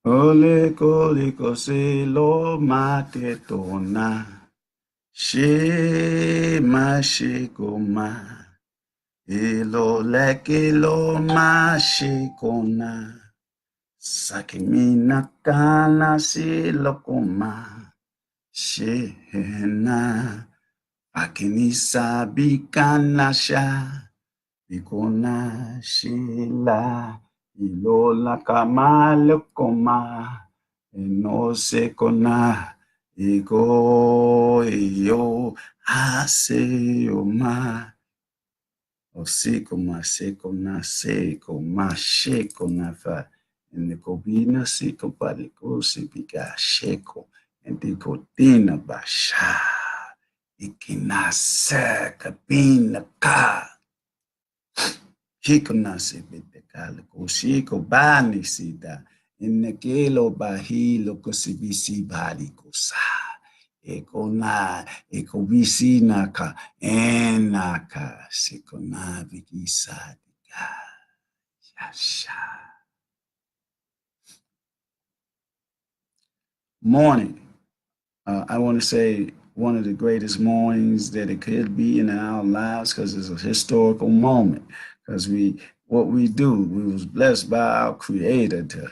Ole kole kose lo mate tona. She ma she koma. Elo leke lo ma she kona. Sakimina kana si lokoma. She na. Akinisa bikana sha. Bikona shila. Ilola kamale koma. No se kona. Ego yo haseoma. Osikoma sekoma sekoma shekoma fa. And the kobina siko baliko sipika sheko. And the kodina basha. Ikinase kabina ka. Hikonase bitekala koshiko bani sida. Inekelo bahilo kosibisi bali kosa. Ekona ekobisi naka enaka sikona vikisa dika yasha. Morning. I want to say one of the greatest mornings that it could be in our lives because it's a historical moment. Because what we do, we was blessed by our Creator to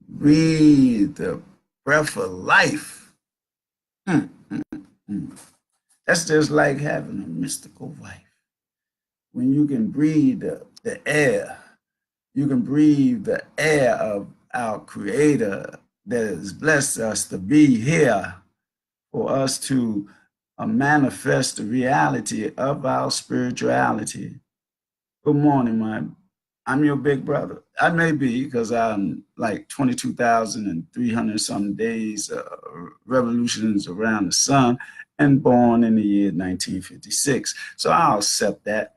breathe the breath of life. Mm, mm, mm. That's just like having a mystical wife. When you can breathe the air, you can breathe the air of our Creator that has blessed us to be here for us to manifest the reality of our spirituality. Good morning, I'm your big brother. I may be because I'm like 22,300 some days, revolutions around the sun, and born in the year 1956. So I'll accept that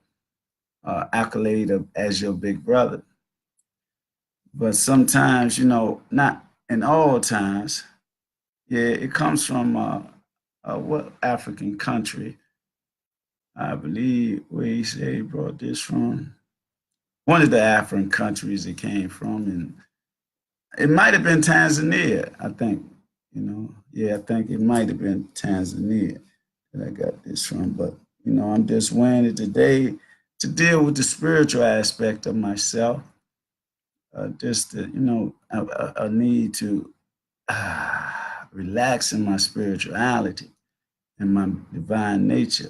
accolade as your big brother. But sometimes, not in all times, yeah, it comes from what African country? I believe where he said he brought this from. One of the African countries it came from, and it might have been Tanzania, I think. Yeah, I think it might have been Tanzania that I got this from. But I'm just wearing it today to deal with the spiritual aspect of myself. Just to, I need to relax in my spirituality and my divine nature.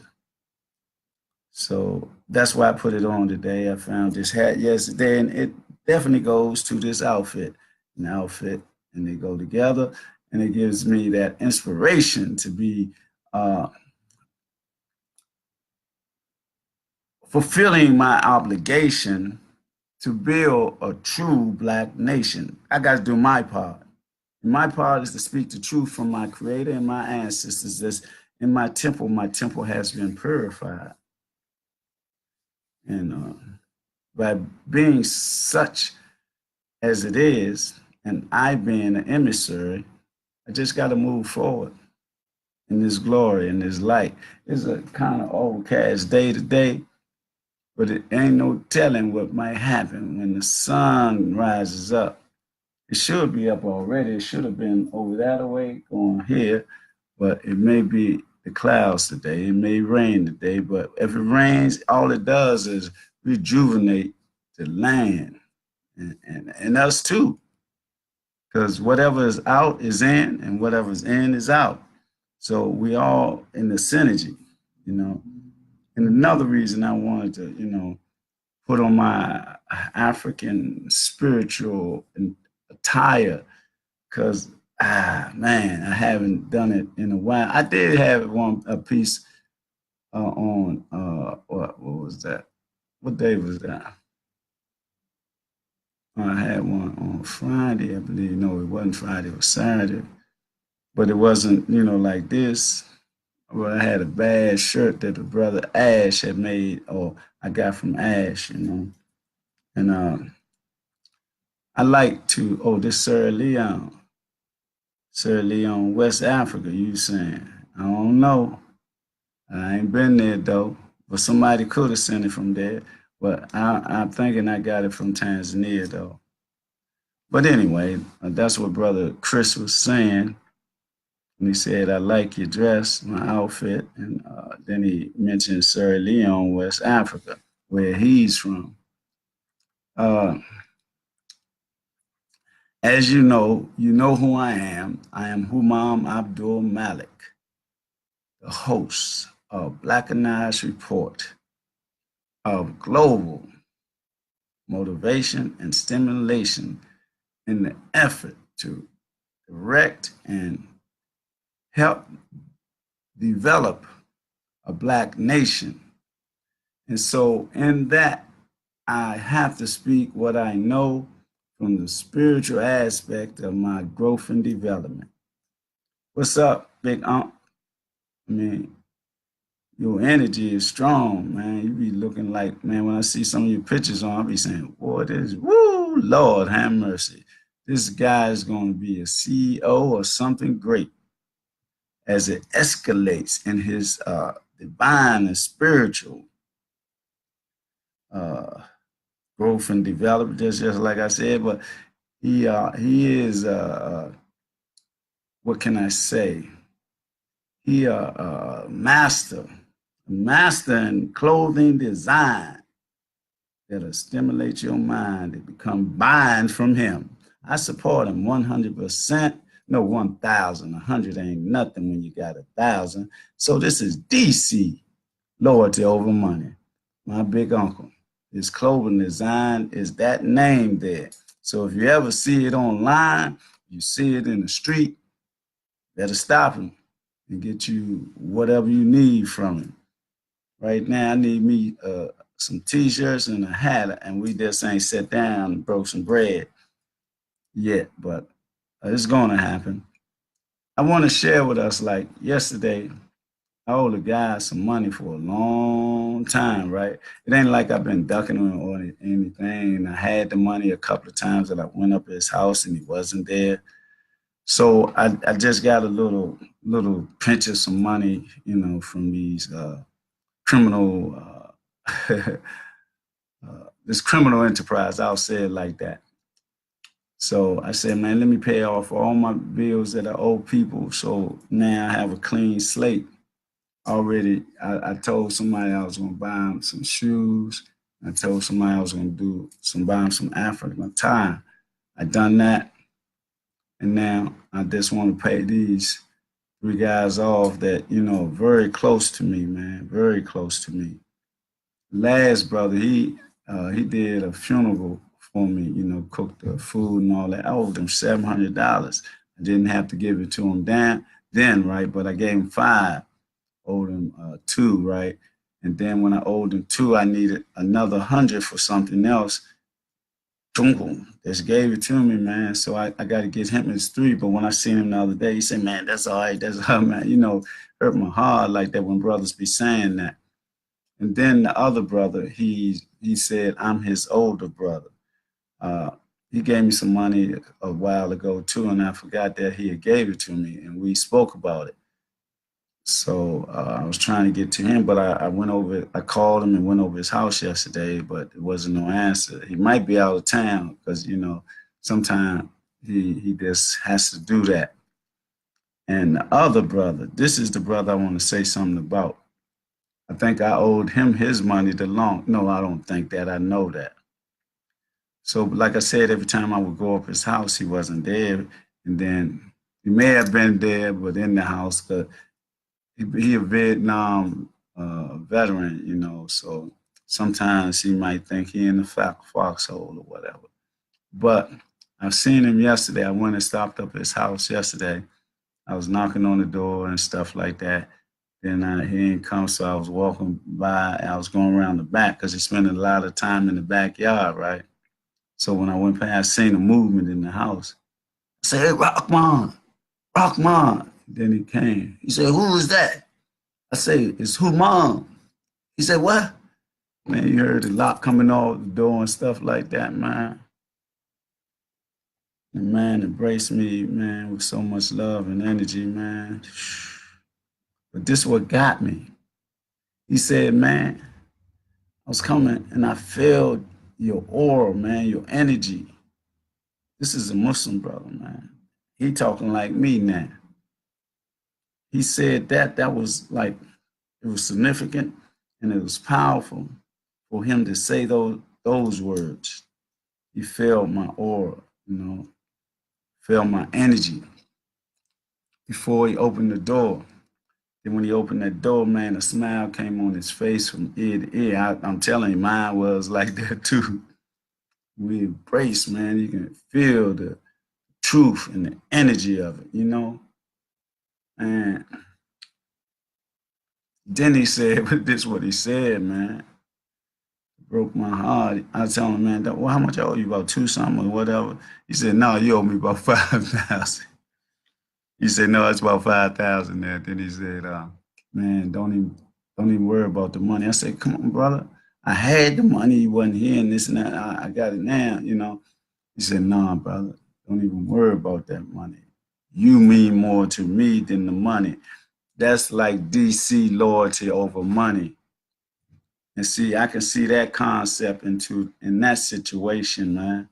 So that's why I put it on today. I found this hat yesterday, and it definitely goes to this outfit. And they go together, and it gives me that inspiration to be uh, fulfilling my obligation to build a true Black nation. I got to do my part. And my part is to speak the truth from my Creator and my ancestors. That's in my temple. My temple has been purified. And by being such as it is, and I being an emissary, I just got to move forward in this glory, in this light. It's a kind of overcast day to day, but it ain't no telling what might happen when the sun rises up. It should be up already. It should have been over that way going here, but it may be the clouds today. It may rain today, but if it rains, all it does is rejuvenate the land and us too, because whatever is out is in, and whatever's in is out. So we all in the synergy, you know. And another reason I wanted to, put on my African spiritual attire, because man, I haven't done it in a while. I did have a piece on what was that? What day was that? I had one on Friday, I believe. No, it wasn't Friday, it was Saturday. But it wasn't, like this. Well, I had a bad shirt that the brother Ash had made, or I got from Ash, And I like to, this Sierra Leone, West Africa, you saying? I don't know. I ain't been there though, but somebody could have sent it from there. But I'm thinking I got it from Tanzania though. But anyway, that's what Brother Chris was saying. And he said, I like your dress, my outfit. And then he mentioned Sierra Leone, West Africa, where he's from. Uh, as you know who I am. I am Humam Abdulmalik, the host of Blackanized Report of global motivation and stimulation in the effort to direct and help develop a black nation. And so, in that, I have to speak what I know from the spiritual aspect of my growth and development. What's up, Big Unc? I mean, your energy is strong, man. You be looking like, man, when I see some of your pictures on, I be saying, boy, this, woo, Lord, have mercy. This guy is going to be a CEO or something great as it escalates in his divine and spiritual uh, growth and development, just like I said. But he is, what can I say? He master in clothing design that'll stimulate your mind to become buying from him. I support him 100%. No, 1,000. 100 ain't nothing when you got 1,000. So this is DC, loyalty over money. My big uncle. His clothing design is that name there. So if you ever see it online, you see it in the street, better stop him and get you whatever you need from him. Right now, I need me some t-shirts and a hat, and we just ain't sat down and broke some bread yet, but it's gonna happen. I want to share with us, like yesterday, I owed a guy some money for a long time, right? It ain't like I've been ducking him or anything. I had the money a couple of times that I went up at his house and he wasn't there. So I just got a little pinch of some money, from these criminal this criminal enterprise. I'll say it like that. So I said, man, let me pay off all my bills that I owe people. So now I have a clean slate. Already, I told somebody I was going to buy him some shoes. I told somebody I was going to buy him some African attire. I done that, and now I just want to pay these three guys off that very close to me, man, very close to me. Last brother, he did a funeral for me, cooked the food and all that. I owed him $700. I didn't have to give it to him then, right? But I gave him five, owed him two, right? And then when I owed him two, I needed another 100 for something else. Boom, just gave it to me, man. So I got to get him his three. But when I seen him the other day, he said, man, that's all right. That's all right, man. Hurt my heart like that when brothers be saying that. And then the other brother, he said, I'm his older brother. Uh, he gave me some money a while ago too, and I forgot that he had gave it to me, and we spoke about it. So I was trying to get to him, but I went over. I called him and went over his house yesterday, but it wasn't no answer. He might be out of town because sometimes he just has to do that. And the other brother, this is the brother I want to say something about. I think I owed him his money the long. No, I don't think that. I know that. So, like I said, every time I would go up his house, he wasn't there. And then he may have been there, but in the house, because he a Vietnam veteran, so sometimes he might think he in the foxhole or whatever. But I've seen him yesterday. I went and stopped up at his house yesterday. I was knocking on the door and stuff like that. Then he didn't come, so I was walking by. I was going around the back because he's spending a lot of time in the backyard, right? So when I went past, I seen a movement in the house. I said, "Hey, Rockman, Rockman." Then he came. He said, "Who is that?" I said, "It's Humam." He said, "What?" Man, you heard the lock coming off the door and stuff like that, man. And man embraced me, man, with so much love and energy, man. But this what got me. He said, man, I was coming and I felt your aura, man, your energy. This is a Muslim brother, man. He talking like me now. He said that was like, it was significant and it was powerful for him to say those words. He felt my aura, felt my energy before he opened the door. Then when he opened that door, man, a smile came on his face from ear to ear. I'm telling you, mine was like that too. We embrace, man. You can feel the truth and the energy of it, And then he said, but this is what he said, man. It broke my heart. I told him, man, well, how much I owe you? About two something or whatever. He said, no, you owe me about 5,000. He said, no, it's about 5,000 there. Then he said, man, don't even worry about the money. I said, come on, brother. I had the money, you wasn't here and this and that. I got it now, He said, nah, brother, don't even worry about that money. You mean more to me than the money. That's like DC loyalty over money. And see, I can see that concept in that situation, man.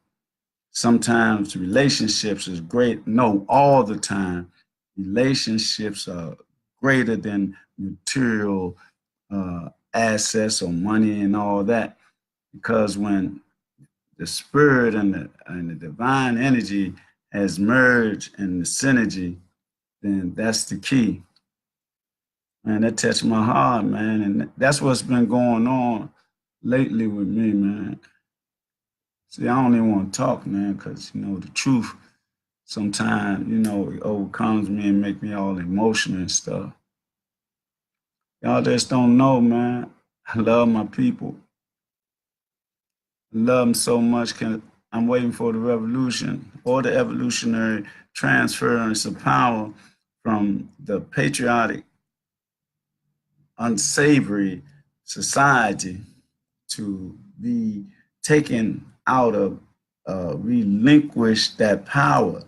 Sometimes relationships is great. No, all the time, relationships are greater than material assets or money and all that. Because when the spirit and the divine energy has merged in the synergy, then that's the key. Man, that touched my heart, man. And that's what's been going on lately with me, man. See, I don't even want to talk, man, because, the truth sometimes, it overcomes me and make me all emotional and stuff. Y'all just don't know, man. I love my people. I love them so much. I'm waiting for the revolution or the evolutionary transference of power from the patriotic, unsavory society to be taken out of, relinquish that power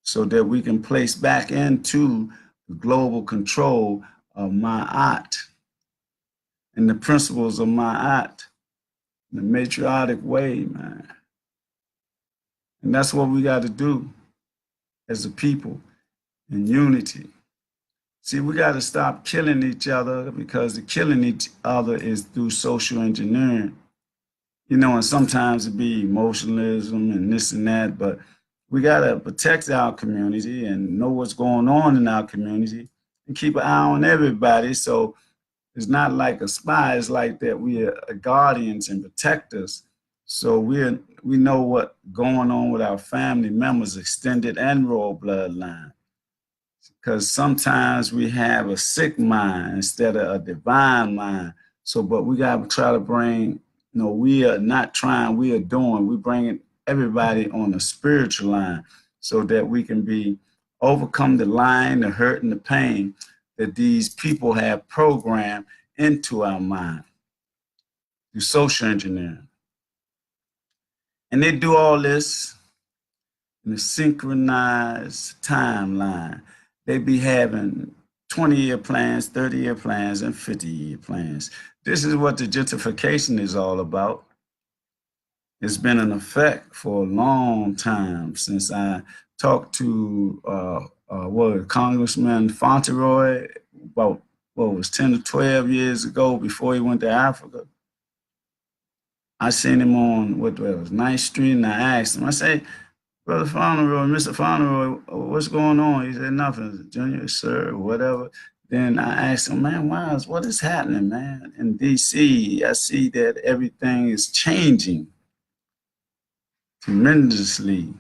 so that we can place back into the global control of Ma'at and the principles of Ma'at in a matriotic way, man. And that's what we got to do as a people in unity. See, we got to stop killing each other because the killing each other is through social engineering. And sometimes it be emotionalism and this and that, but we got to protect our community and know what's going on in our community and keep an eye on everybody. So it's not like a spy. It's like that we are guardians and protectors. So we know what's going on with our family members, extended and royal bloodline. Because sometimes we have a sick mind instead of a divine mind. So, but we got to try to bring, we are not trying, we are doing. We bringing everybody on a spiritual line so that we can overcome the lying, the hurt, and the pain that these people have programmed into our mind through social engineering. And they do all this in a synchronized timeline. They be having 20-year plans, 30-year plans, and 50-year plans. This is what the gentrification is all about. It's been in effect for a long time since I talked to Congressman Fauntleroy about, 10 to 12 years ago before he went to Africa. I seen him on, 9th Street, and I asked him, I say, Brother Fauntleroy, Mr. Fauntleroy, what's going on? He said, nothing, Junior, sir, whatever. Then I asked him, man, what is happening, man? In D.C., I see that everything is changing tremendously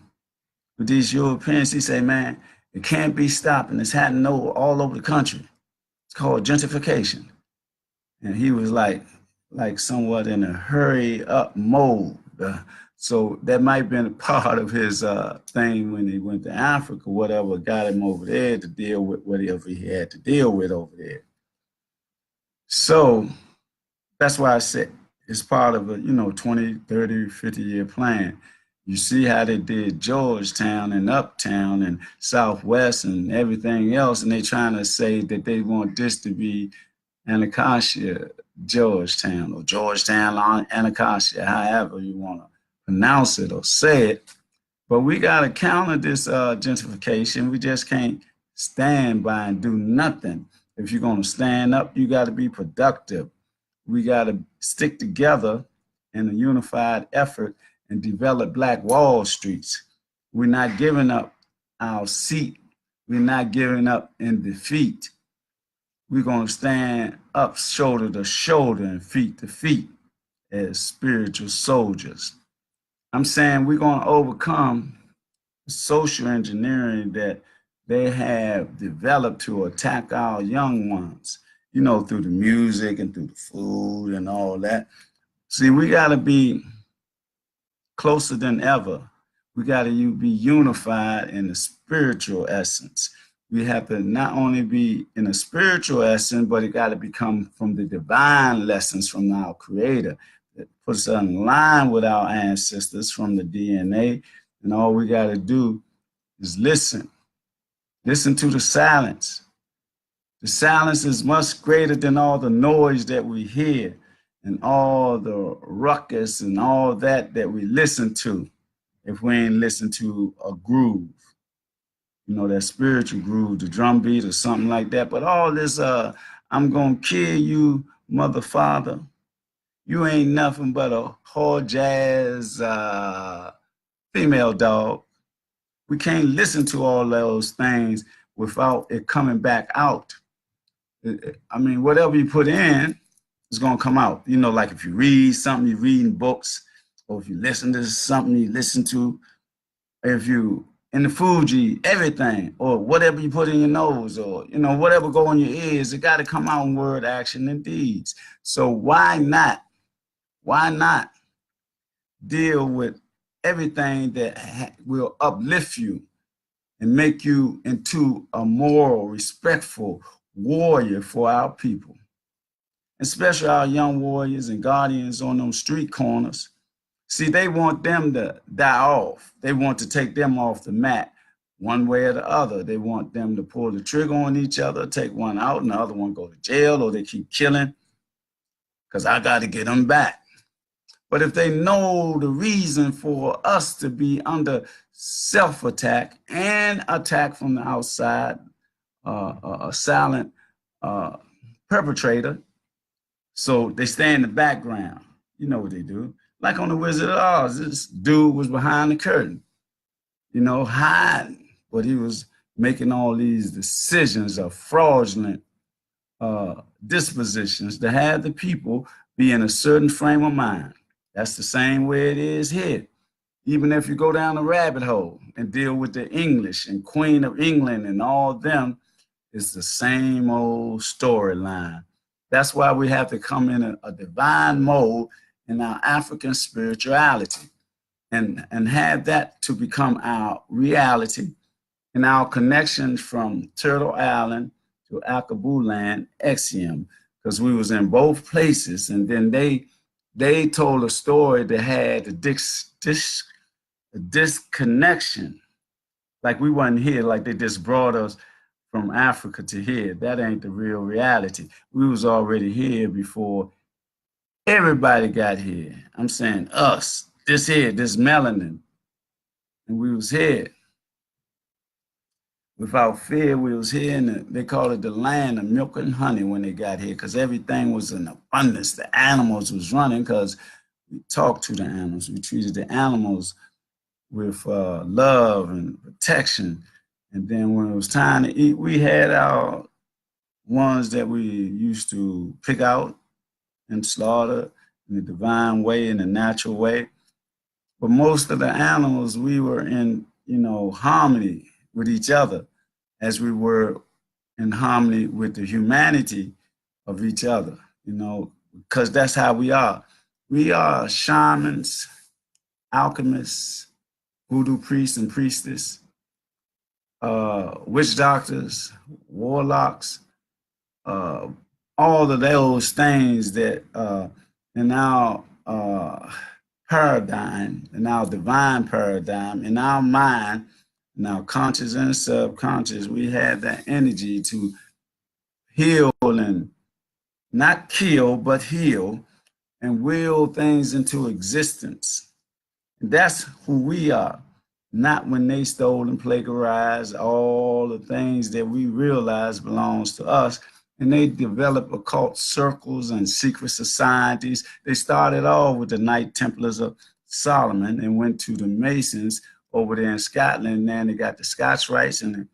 with these Europeans. He said, man, it can't be stopped, and it's happening all over the country. It's called gentrification. And he was like somewhat in a hurry up mode. So that might have been a part of his thing when he went to Africa, whatever got him over there to deal with whatever he had to deal with over there. So that's why I said it's part of a 20, 30, 50-year plan. You see how they did Georgetown and Uptown and Southwest and everything else, and they're trying to say that they want this to be Anacostia, Georgetown, or Georgetown, Anacostia, however you want to pronounce it or say it. But we got to counter this gentrification. We just can't stand by and do nothing. If you're going to stand up, you got to be productive. We got to stick together in a unified effort and develop Black Wall Streets. We're not giving up our seat. We're not giving up in defeat. We're going to stand up shoulder to shoulder and feet to feet as spiritual soldiers. I'm saying we're going to overcome social engineering that they have developed to attack our young ones, you know, through the music and through the food and all that. See, we got to be closer than ever. We got to be unified in the spiritual essence. We have to not only be in a spiritual essence, but it got to become from the divine lessons from our Creator that puts us in line with our ancestors from the DNA. And all we got to do is listen. Listen to the silence. The silence is much greater than all the noise that we hear and all the ruckus and all that we listen to if we ain't listen to a groove. You know, that spiritual groove, the drum beat or something like that. But all this, I'm going to kill you, mother father. You ain't nothing but a whore jazz female dog. We can't listen to all those things without it coming back out. I mean, whatever you put in is going to come out. You know, like if you read something, you're reading books, or if you listen to something, you listen to, if you in the food you eat, everything, or whatever you put in your nose, or, you know, whatever go in your ears, it got to come out in word, action, and deeds. So why not deal with everything that will uplift you and make you into a moral, respectful warrior for our people, especially our young warriors and guardians on those street corners. See, they want them to die off. They want to take them off the mat one way or the other. They want them to pull the trigger on each other, take one out, and the other one go to jail, or they keep killing because I got to get them back. But if they know the reason for us to be under self-attack and attack from the outside, a silent perpetrator, so they stay in the background. You know what they do. Like on the Wizard of Oz, this dude was behind the curtain, you know, hiding, but he was making all these decisions of fraudulent dispositions to have the people be in a certain frame of mind. That's the same way it is here. Even if you go down the rabbit hole and deal with the English and Queen of England and all them, it's the same old storyline. That's why we have to come in a divine mode in our African spirituality and have that to become our reality and our connection from Turtle Island to Akabu land, Exium, because we was in both places. And then they told a story that had a disconnection. Like we wasn't here, like they just brought us from Africa to here. That ain't the real reality. We was already here before everybody got here. I'm saying us, this melanin. And we was here. Without fear, we was here, and they call it the land of milk and honey when they got here, because everything was in abundance. The animals was running because we talked to the animals. We treated the animals with love and protection. And then when it was time to eat, we had our ones that we used to pick out and slaughter in the divine way, in the natural way. But most of the animals, we were in, you know, harmony with each other as we were in harmony with the humanity of each other, you know, because that's how we are. We are shamans, alchemists, voodoo priests and priestess, witch doctors, warlocks, all of those things that in our paradigm, in our divine paradigm, in our mind, in our conscious and subconscious, we have that energy to heal and not kill, but heal, and will things into existence. And that's who we are. Not when they stole and plagiarized all the things that we realize belongs to us. And they developed occult circles and secret societies. They started off with the Knight Templars of Solomon and went to the Masons over there in Scotland. And then they got the Scots Rites and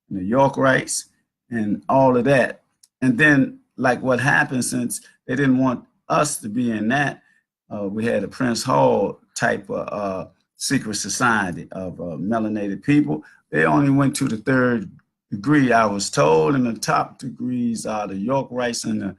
the York Rites and all of that. And then, like what happened, since they didn't want us to be in that, we had a Prince Hall type of secret society of melanated people. They only went to the third degree, I was told, and the top degrees are the York Rites and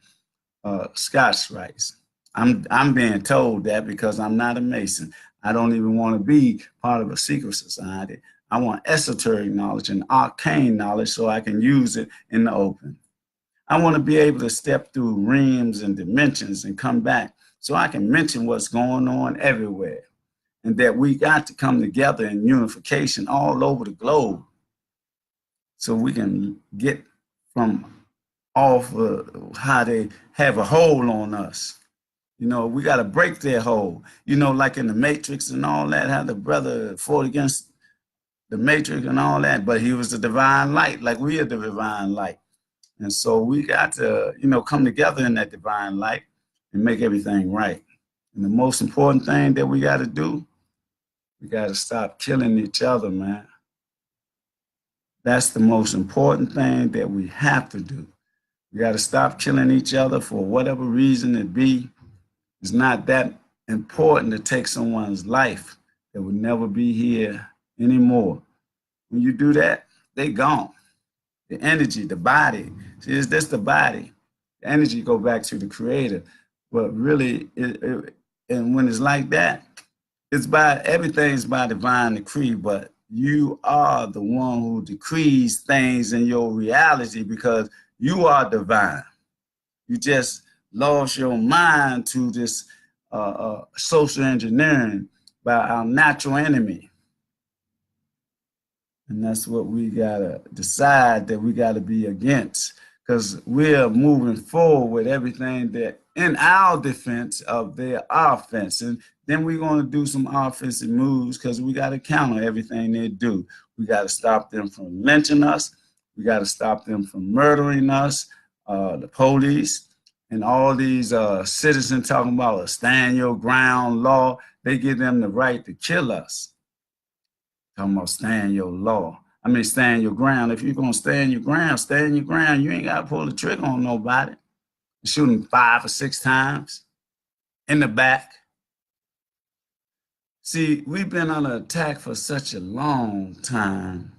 the Scots Rites. I'm being told that because I'm not a Mason. I don't even want to be part of a secret society. I want esoteric knowledge and arcane knowledge so I can use it in the open. I want to be able to step through realms and dimensions and come back so I can mention what's going on everywhere, and that we got to come together in unification all over the globe so we can get from off how they have a hold on us. You know, we got to break their hold. You know, like in the Matrix and all that, how the brother fought against the Matrix and all that, but he was the divine light, like we are the divine light. And so we got to, you know, come together in that divine light and make everything right. And the most important thing that we got to do, we got to stop killing each other, man. That's the most important thing that we have to do. We got to stop killing each other for whatever reason it be. It's not that important to take someone's life that will never be here anymore. When you do that, they gone. The energy, the body. See, it's just the body. The energy go back to the creator. But really, and when it's like that, it's by everything's by divine decree, but you are the one who decrees things in your reality because you are divine. You just lost your mind to this social engineering by our natural enemy. And that's what we gotta decide that we gotta be against, because we're moving forward with everything that in our defense of their offense. And then we're gonna do some offensive moves because we gotta counter everything they do. We gotta stop them from lynching us. We gotta stop them from murdering us, the police, and all these citizens talking about a stand your ground law. They give them the right to kill us. Talking about stand your law. I mean, stand your ground. If you're going to stand your ground, stand your ground. You ain't got to pull the trigger on nobody. Shoot them 5 or 6 times in the back. See, we've been under attack for such a long time.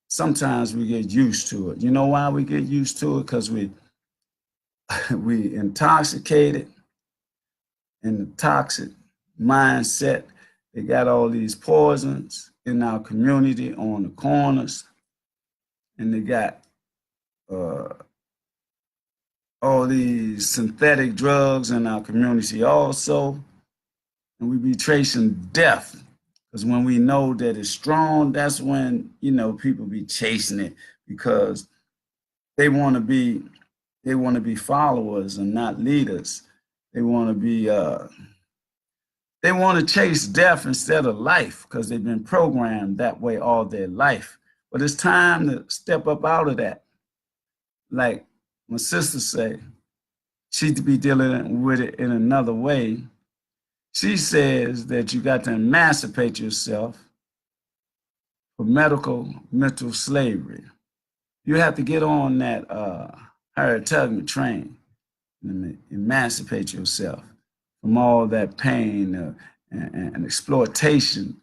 Sometimes we get used to it. You know why we get used to it? Because we intoxicated in the toxic mindset. They got all these poisons in our community on the corners, and they got all these synthetic drugs in our community also, and we be tracing death, because when we know that it's strong, that's when, you know, people be chasing it because they want to be followers and not leaders. They want to be they want to chase death instead of life because they've been programmed that way all their life. But it's time to step up out of that. Like my sister say, she'd be dealing with it in another way. She says that you got to emancipate yourself from medical mental slavery. You have to get on that Harriet Tubman train and emancipate yourself from all that pain and exploitation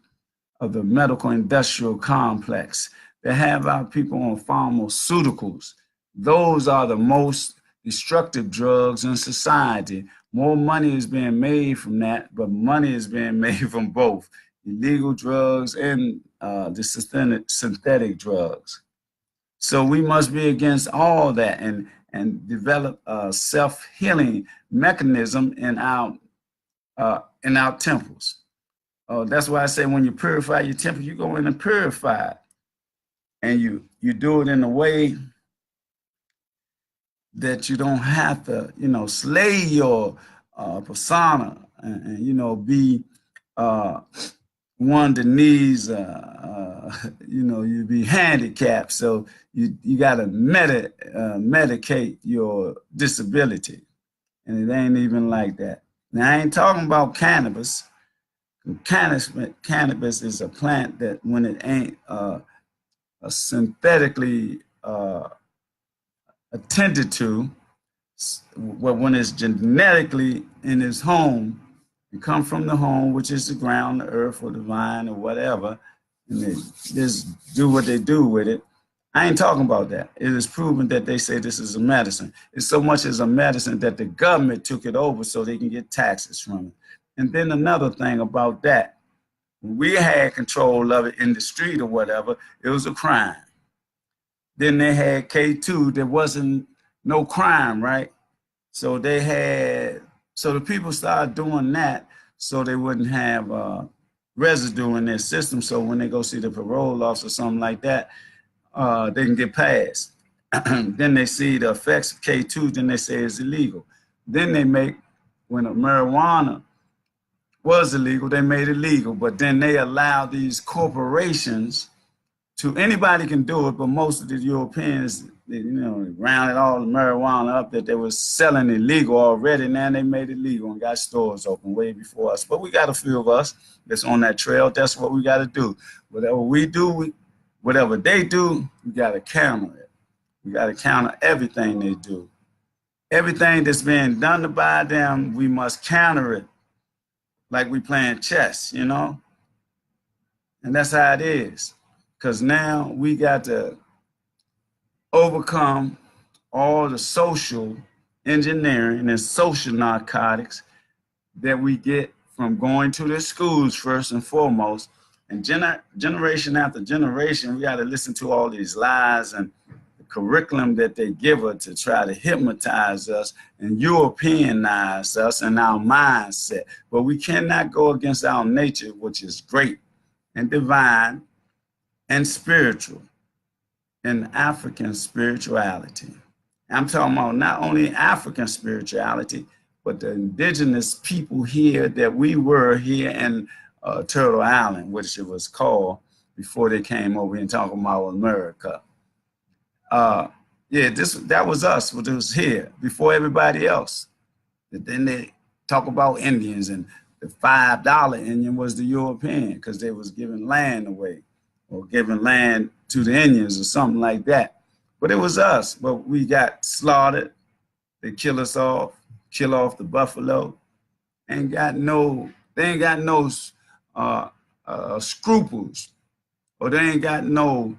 of the medical industrial complex. They have our people on pharmaceuticals. Those are the most destructive drugs in society. More money is being made from that, but money is being made from both illegal drugs and the synthetic drugs. So we must be against all that and develop a self-healing mechanism in our temples. That's why I say when you purify your temple, you go in and purify it. And you do it in a way that you don't have to, slay your persona and be one that needs, you be handicapped. So you got to medicate your disability. And it ain't even like that. Now, I ain't talking about cannabis. Cannabis is a plant that when it ain't synthetically attended to, well, when it's genetically in its home, it come from the home, which is the ground, the earth, or the vine, or whatever, and they just do what they do with it. I ain't talking about that. It is proven that they say this is a medicine. It's so much as a medicine that the government took it over so they can get taxes from it. And then another thing about that, when we had control of it in the street or whatever, it was a crime. Then they had K2, there wasn't no crime, right? So so the people started doing that so they wouldn't have residue in their system. So when they go see the parole officer or something like that, they can get passed. Then they see the effects of K2, then they say it's illegal. Then when marijuana was illegal, they made it legal, but then they allow these corporations anybody can do it, but most of the Europeans, rounded all the marijuana up that they were selling illegal already. Now they made it legal and got stores open way before us. But we got a few of us that's on that trail. That's what we got to do. Whatever we do, whatever they do, we got to counter it. We got to counter everything they do. Everything that's being done by them, we must counter it like we playing chess, And that's how it is. Because now we got to overcome all the social engineering and social narcotics that we get from going to the schools first and foremost. And generation after generation, we got to listen to all these lies and the curriculum that they give us to try to hypnotize us and Europeanize us and our mindset. But we cannot go against our nature, which is great and divine and spiritual and African spirituality. I'm talking about not only African spirituality, but the indigenous people here that we were here in Turtle Island, which it was called before they came over here and talking about America. That was us, what was here before everybody else. And then they talk about Indians, and the $5 Indian was the European because they was giving land away or giving land to the Indians or something like that. But it was us. But we got slaughtered. They kill us off, kill off the buffalo. They ain't got no scruples, or they ain't got no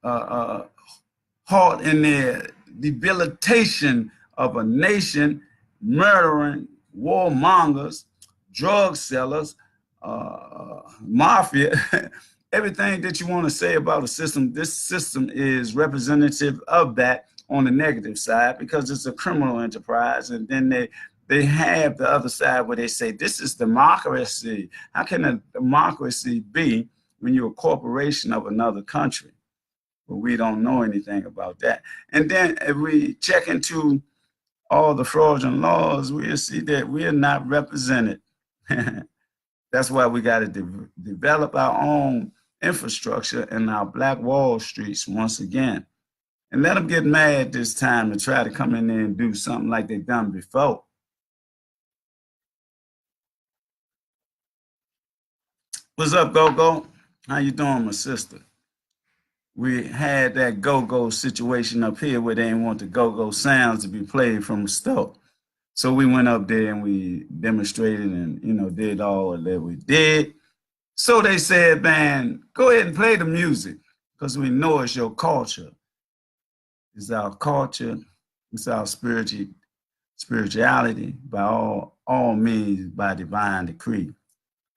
heart in their debilitation of a nation, murdering warmongers, drug sellers, mafia. Everything that you want to say about a system, this system is representative of that on the negative side because it's a criminal enterprise. And then they have the other side where they say, this is democracy. How can a democracy be when you're a corporation of another country? But we don't know anything about that. And then if we check into all the fraudulent laws, we'll see that we are not represented. That's why we got to develop our own infrastructure in our Black Wall Streets once again. And let them get mad this time and try to come in there and do something like they've done before. What's up, Go-Go? How you doing, my sister? We had that go-go situation up here where they didn't want the go-go sounds to be played from the stove. So we went up there and we demonstrated and, did all that we did. So they said, man, go ahead and play the music because we know it's your culture. It's our culture. It's our spirituality by all means by divine decree.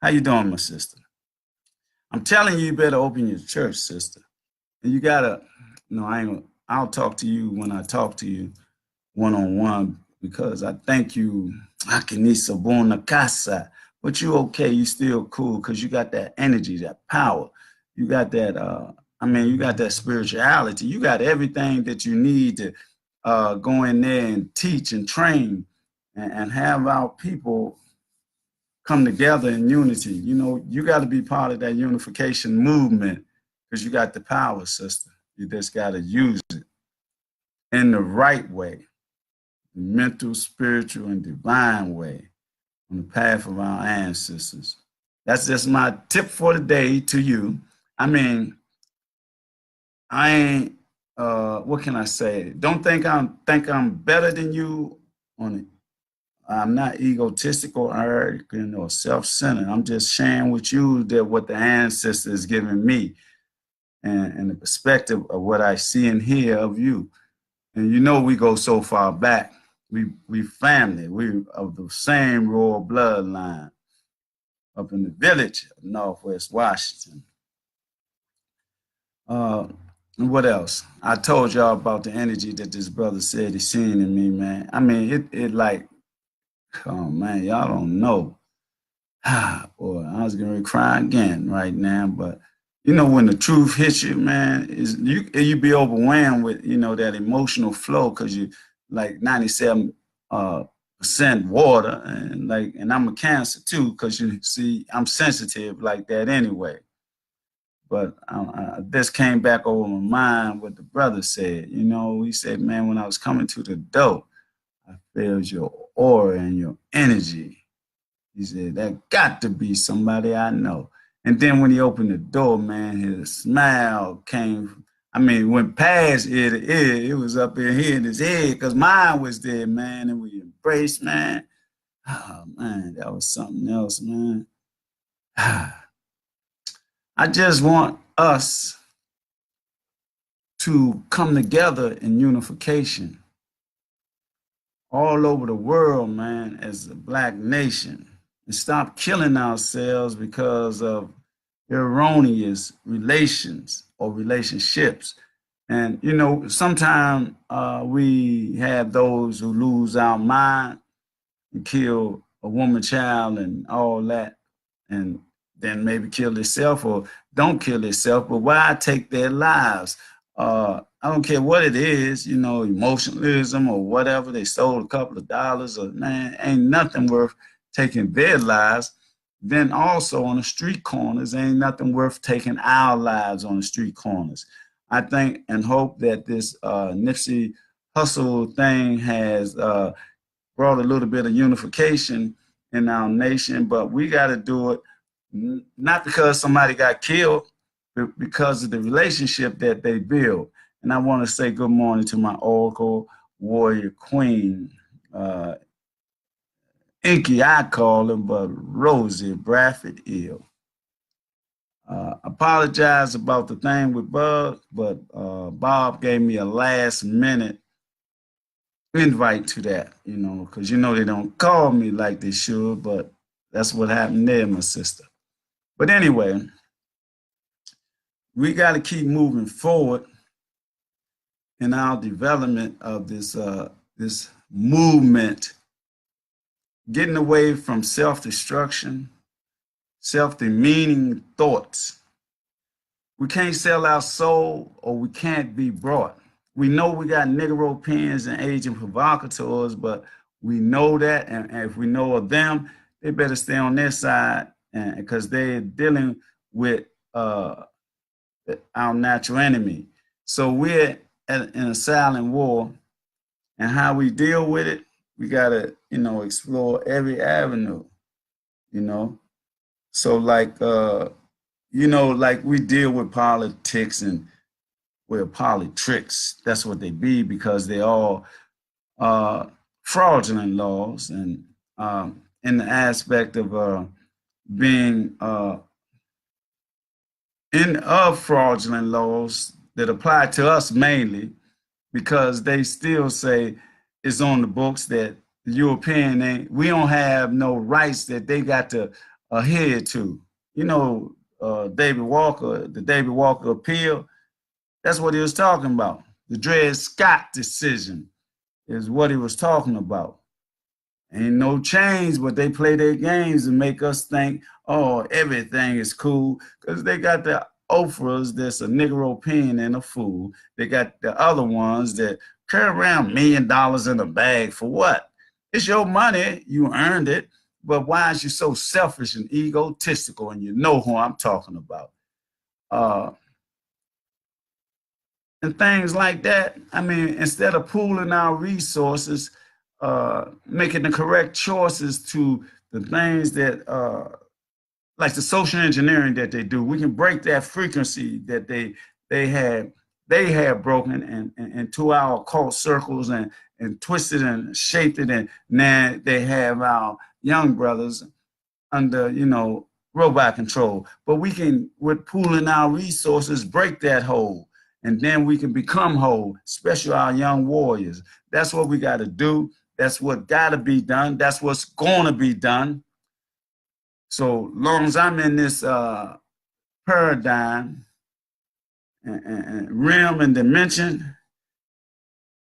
How you doing, my sister? I'm telling you, you better open your church, sister. And you gotta, I'll talk to you when I talk to you one-on-one because I think you, Akinisa Bona Casa, but you okay, you still cool because you got that energy, that power. You got that, you got that spirituality. You got everything that you need to go in there and teach and train and have our people come together in unity. You know, you got to be part of that unification movement because you got the power, sister. You just got to use it in the right way, the mental, spiritual, and divine way on the path of our ancestors. That's just my tip for the day to you. I mean, I ain't what can I say? Don't think I'm better than you on it. I'm not egotistical or arrogant or self-centered. I'm just sharing with you that what the ancestors given me and the perspective of what I see and hear of you. And you know we go so far back. We family. We of the same royal bloodline up in the village of Northwest Washington. And what else? I told y'all about the energy that this brother said he seen in me, man. I mean, it like, oh man, y'all don't know. Boy, I was gonna cry again right now, but you know when the truth hits you, man, is you be overwhelmed with that emotional flow because you like 97 percent water and I'm a Cancer too because you see I'm sensitive like that anyway. But this came back over my mind what the brother said. You know, he said, man, when I was coming to the door, I felt your aura and your energy. He said, that got to be somebody I know. And then when he opened the door, man, his smile came, I mean, went past ear to ear. It was up in here in his head because mine was there, man. And we embraced, man. Oh, man, that was something else, man. I just want us to come together in unification all over the world, man, as a black nation and stop killing ourselves because of erroneous relations or relationships. And, you know, sometimes we have those who lose our mind and kill a woman, child, and all that, and then maybe kill themselves or don't kill themselves, but why take their lives? I don't care what it is, you know, emotionalism or whatever. They stole a couple of dollars, or man, ain't nothing worth taking their lives. Then also on the street corners, ain't nothing worth taking our lives on the street corners. I think and hope that this Nipsey Hustle thing has brought a little bit of unification in our nation, but we got to do it not because somebody got killed, but because of the relationship that they build. And I want to say good morning to my Oracle Warrior Queen, Inky, I call him, but Rosie Bradford Ill. Apologize about the thing with Bug, but Bob gave me a last minute invite to that, you know, because you know they don't call me like they should, but that's what happened there, my sister. But anyway, we got to keep moving forward in our development of this movement, getting away from self-destruction, self-demeaning thoughts. We can't sell our soul or we can't be brought. We know we got Negro pens and agent provocateurs, but we know that, and if we know of them, they better stay on their side because they're dealing with our natural enemy. So we're in a silent war, and how we deal with it, we gotta, you know, explore every avenue, you know. So like, you know, like we deal with politics and we're politics. That's what they be because they all fraudulent laws and in the aspect of being in of fraudulent laws that apply to us mainly because they still say it's on the books that the European ain't, we don't have no rights that they got to adhere to. You know, David Walker, the David Walker appeal, that's what he was talking about. The Dred Scott decision is what he was talking about. Ain't no change, but they play their games and make us think, oh, everything is cool, because they got the Oprahs that's a Negro pen and a fool. They got the other ones that carry around $1 million in a bag for what? It's your money, you earned it, but why is you so selfish and egotistical? And you know who I'm talking about. Uh, and things like that. I mean, instead of pooling our resources, making the correct choices to the things that, like the social engineering that they do, we can break that frequency that they have they have broken into our occult circles and twisted and shaped it, and now they have our young brothers under, robot control. But we can, with pooling our resources, break that hold, and then we can become whole, especially our young warriors. That's what we got to do. That's what got to be done. That's what's going to be done. So long as I'm in this paradigm and realm and dimension,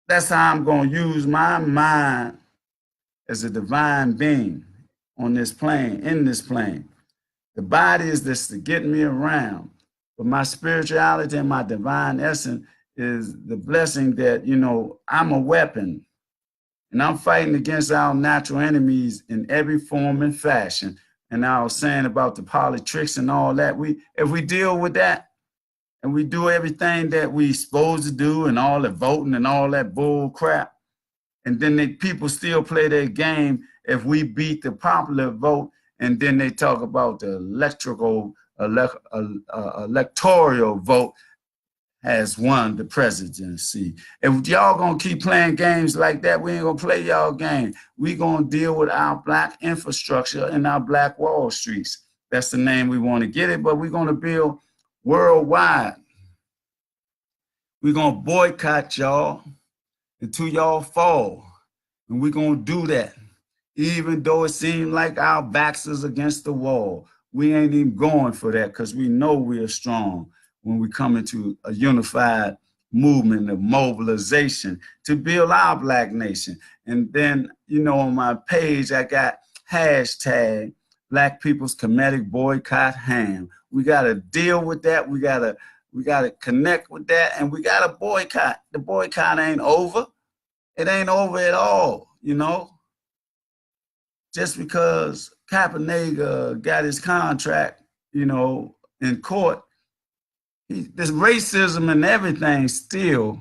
that's how I'm going to use my mind as a divine being on this plane, in this plane. The body is just to get me around, but my spirituality and my divine essence is the blessing that, I'm a weapon, and I'm fighting against our natural enemies in every form and fashion. And I was saying about the politics and all that, if we deal with that and we do everything that we supposed to do and all the voting and all that bull crap, and then people still play their game if we beat the popular vote, and then they talk about the electoral vote has won the presidency. If y'all gonna keep playing games like that, we ain't gonna play y'all game. We gonna deal with our black infrastructure and our black Wall Streets. That's the name we want to get it, but we're gonna build worldwide. We're gonna boycott y'all until y'all fall. And we're gonna do that. Even though it seems like our backs is against the wall. We ain't even going for that because we know we are strong when we come into a unified movement of mobilization to build our black nation. And then, on my page, I got hashtag Black People's Comedic Boycott Ham. We got to deal with that. We got to connect with that, and we got to boycott. The boycott ain't over. It ain't over at all, Just because Kaepernick got his contract, in court, this racism and everything still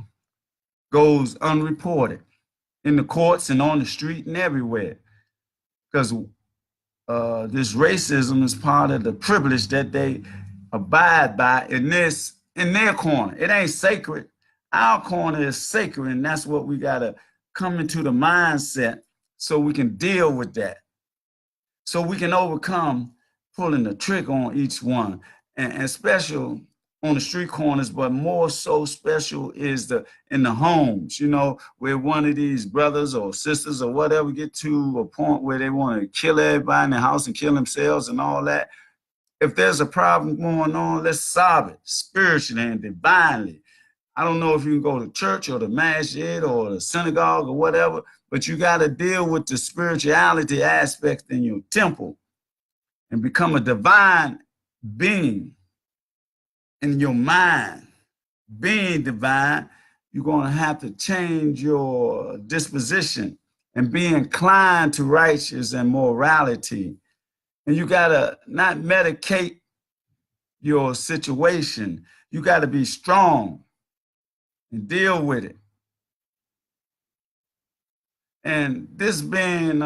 goes unreported in the courts and on the street and everywhere, because this racism is part of the privilege that they abide by in their corner. It ain't sacred. Our corner is sacred, and that's what we gotta come into the mindset so we can deal with that, so we can overcome pulling the trigger on each one, and special on the street corners, but more so special is in the homes, where one of these brothers or sisters or whatever get to a point where they want to kill everybody in the house and kill themselves and all that. If there's a problem going on, let's solve it spiritually and divinely. I don't know if you can go to church or the masjid or the synagogue or whatever, but you got to deal with the spirituality aspect in your temple and become a divine being. In your mind, being divine, you're going to have to change your disposition and be inclined to righteousness and morality. And you got to not medicate your situation. You got to be strong and deal with it. And this being,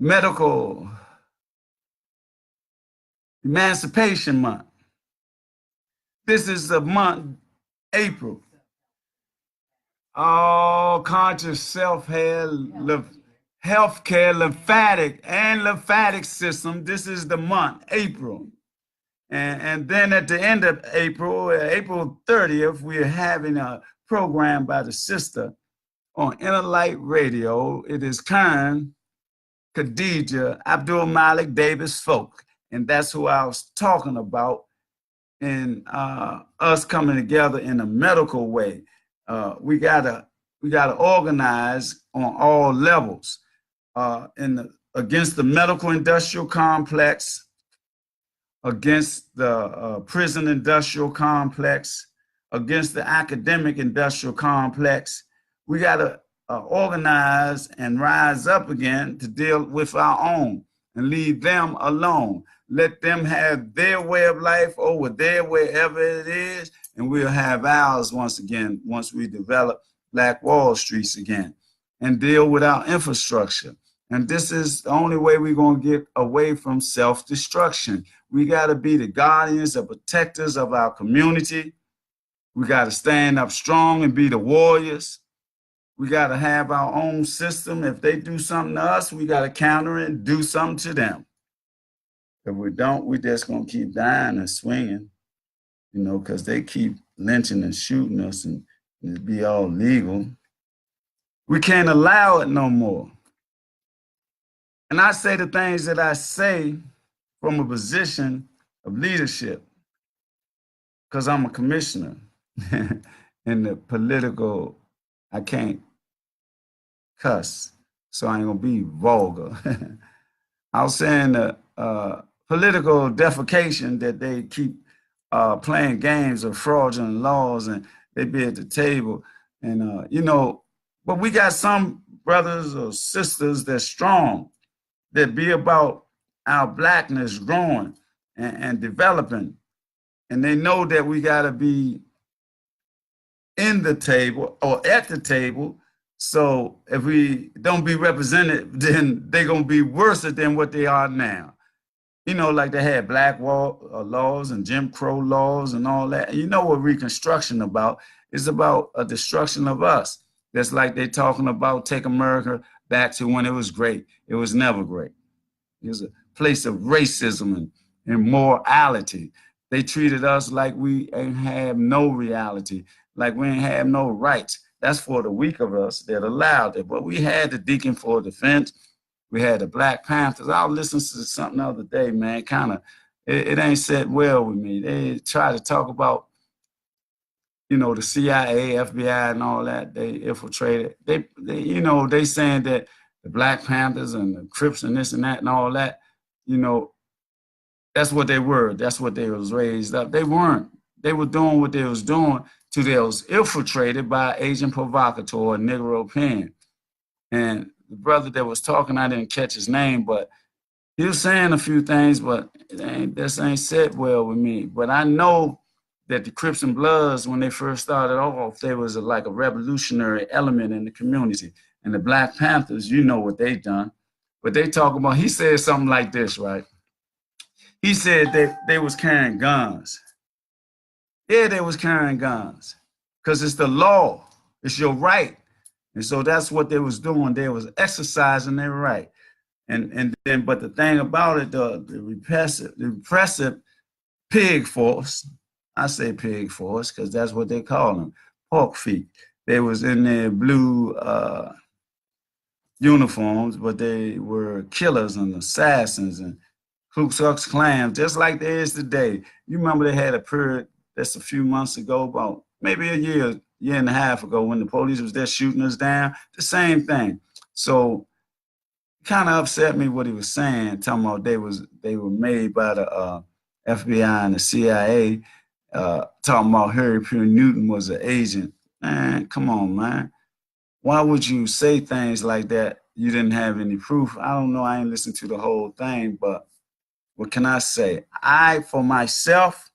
medical Emancipation Month. This is the month, April. All conscious self-care, lymphatic system. This is the month, April. And then at the end of April, April 30th, we're having a program by the sister on Inner Light Radio. It is Karen Khadija Abdulmalik Davis Folk. And that's who I was talking about in us coming together in a medical way. We gotta organize on all levels against the medical industrial complex, against the prison industrial complex, against the academic industrial complex. We got to organize and rise up again to deal with our own and leave them alone. Let them have their way of life over there, wherever it is, and we'll have ours once again, once we develop Black Wall Streets again and deal with our infrastructure. And this is the only way we're going to get away from self-destruction. We got to be the guardians and protectors of our community. We got to stand up strong and be the warriors. We got to have our own system. If they do something to us, we got to counter it and do something to them. If we don't, we just going to keep dying and swinging, you know, because they keep lynching and shooting us and it be all legal. We can't allow it no more. And I say the things that I say from a position of leadership because I'm a commissioner in the political, I can't cuss, so I ain't gonna be vulgar. I was saying the political defecation that they keep playing games of fraudulent laws and they be at the table and, you know, but we got some brothers or sisters that's strong, that be about our blackness growing and developing. And they know that we got to be in the table or at the table. So if we don't be represented, then they're going to be worse than what they are now. You know, like they had black laws and Jim Crow laws and all that. And you know what Reconstruction about? It's about a destruction of us. That's like they talking about take America back to when it was great. It was never great. It was a place of racism and morality. They treated us like we ain't have no reality, like we ain't have no rights. That's for the weak of us that allowed it. But we had the Deacon for Defense. We had the Black Panthers. I was listening to something the other day, man, kind of, it ain't set well with me. They try to talk about, you know, the CIA, FBI and all that. They infiltrated. They you know, they saying that the Black Panthers and the Crips and this and that and all that, you know, that's what they were. That's what they was raised up. They weren't. They were doing what they was doing till they was infiltrated by agent provocateur, Negro Pen. And the brother that was talking, I didn't catch his name, but he was saying a few things, but this ain't set well with me. But I know that the Crips and Bloods, when they first started off, they was like a revolutionary element in the community. And the Black Panthers, you know what they done. But they talk about, he said something like this, right? He said that they was carrying guns. Yeah, they was carrying guns because it's the law. It's your right. And so that's what they was doing. They was exercising their right. And then, but the thing about it, the repressive pig force, I say pig force because that's what they call them, pork feet. They was in their blue uniforms, but they were killers and assassins and Ku Klux Klan, just like there is today. You remember they had a period that's a few months ago, about maybe a year and a half ago, when the police was there shooting us down. The same thing. So it kind of upset me what he was saying, talking about they were made by the FBI and the CIA, talking about Harry P. Newton was an agent. Man, come on, man. Why would you say things like that? You didn't have any proof. I don't know. I ain't listened to the whole thing, but what can I say? I, for myself,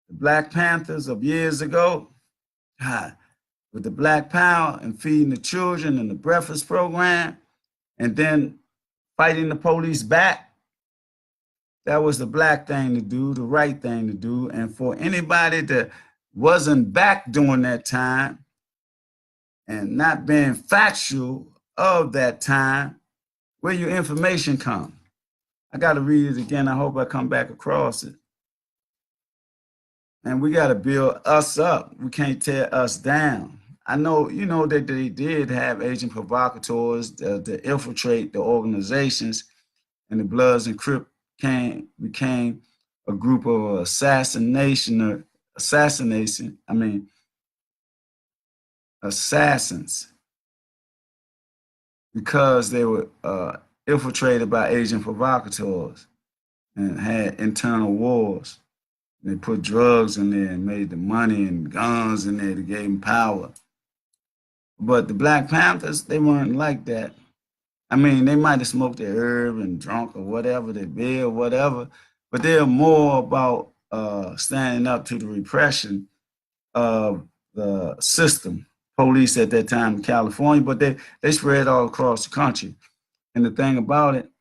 the Black Panthers of years ago, with the Black Power and feeding the children and the breakfast program, and then fighting the police back, that was the black thing to do, the right thing to do. And for anybody that wasn't back during that time and not being factual of that time, where your information come? I got to read it again. I hope I come back across it. And we got to build us up. We can't tear us down. I know, you know, that they did have agent provocateurs to infiltrate the organizations, and the Bloods and Crips became a group of assassins because they were infiltrated by agent provocateurs and had internal wars. They put drugs in there and made the money and guns in there to give them power. But the Black Panthers, they weren't like that. I mean, they might have smoked their herb and drunk or whatever, their beer or whatever, but they're more about standing up to the repression of the system, police at that time in California, but they spread all across the country. And the thing about it,